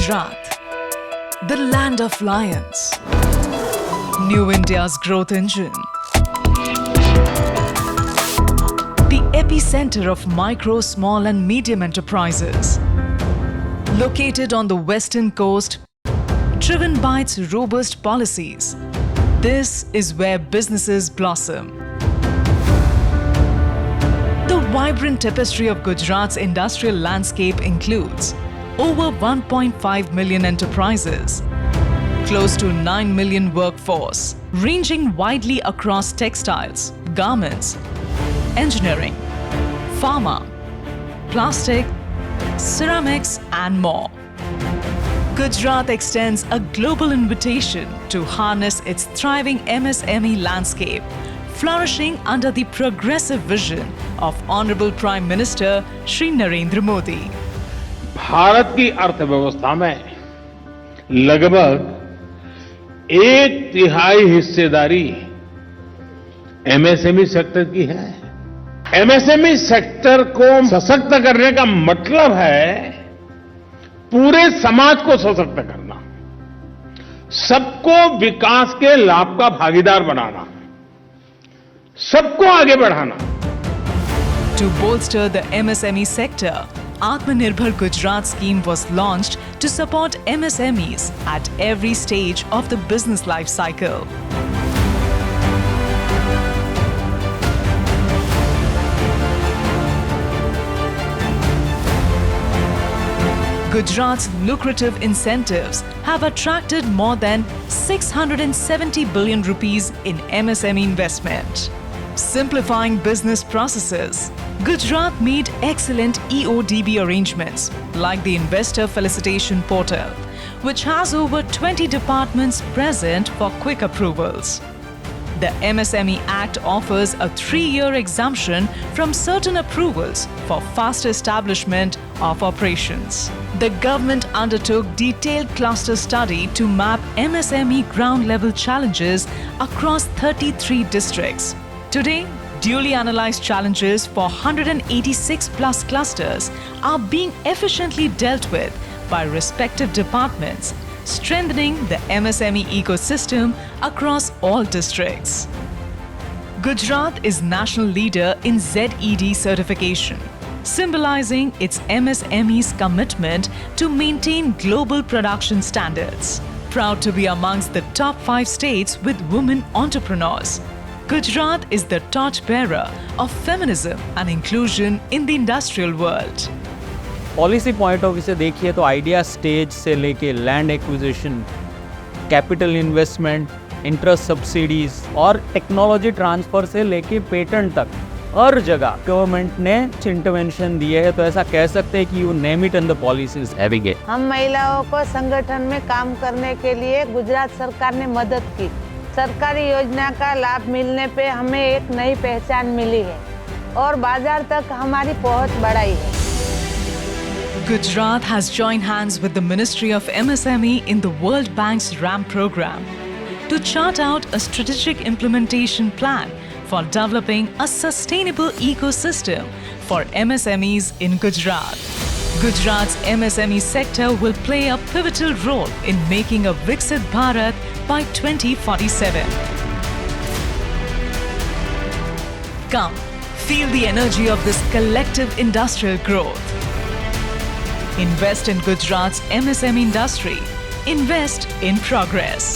Gujarat, the land of lions, New India's growth engine, the epicenter of micro, small and medium enterprises. Located on the western coast, driven by its robust policies, this is where businesses blossom. The vibrant tapestry of Gujarat's industrial landscape includes over 1.5 million enterprises, close to 9 million workforce, ranging widely across textiles, garments, engineering, pharma, plastic, ceramics and more. Gujarat extends a global invitation to harness its thriving MSME landscape, flourishing under the progressive vision of Honorable Prime Minister Shri Narendra Modi. Bharat की अर्थव्यवस्था में लगभग 1/3 हिस्सेदारी MSME sector की है। MSME sector को सशक्त करने का मतलब है पूरे समाज को सशक्त करना, सबको विकास के लाभ का भागीदार बनाना, सबको आगे बढ़ाना। To bolster the MSME sector, Atmanirbhar Gujarat scheme was launched to support MSMEs at every stage of the business life cycle. Gujarat's lucrative incentives have attracted more than 670 billion rupees in MSME investment. Simplifying business processes, Gujarat made excellent EODB arrangements like the Investor Felicitation Portal, which has over 20 departments present for quick approvals. The MSME Act offers a 3-year exemption from certain approvals for fast establishment of operations. The government undertook detailed cluster study to map MSME ground-level challenges across 33 districts. Today, duly analyzed challenges for 186 plus clusters are being efficiently dealt with by respective departments, strengthening the MSME ecosystem across all districts. Gujarat is national leader in ZED certification, symbolizing its MSME's commitment to maintain global production standards. Proud to be amongst the top 5 states with women entrepreneurs, Gujarat is the torchbearer of feminism and inclusion in the industrial world. Policy point of view से देखिए तो idea stage से लेके land acquisition, capital investment, interest subsidies और technology transfer से लेके patent तक हर जगह गवर्नमेंट ने इंटरवेंशन दिए है। तो ऐसा कह सकते हैं कि you name it and the policies having it. हम महिलाओं को संगठन में काम करने के लिए गुजरात सरकार ने मदद की। सरकारी योजना का लाभ मिलने पे हमें एक नई पहचान मिली है और बाजार तक हमारी पहुंच बढ़ाई है। Gujarat has joined hands with the Ministry of MSME in the World Bank's RAM program to chart out a strategic implementation plan for developing a sustainable ecosystem for MSMEs in Gujarat. Gujarat's MSME sector will play a pivotal role in making a Viksit Bharat by 2047. Come, feel the energy of this collective industrial growth. Invest in Gujarat's MSME industry. Invest in progress.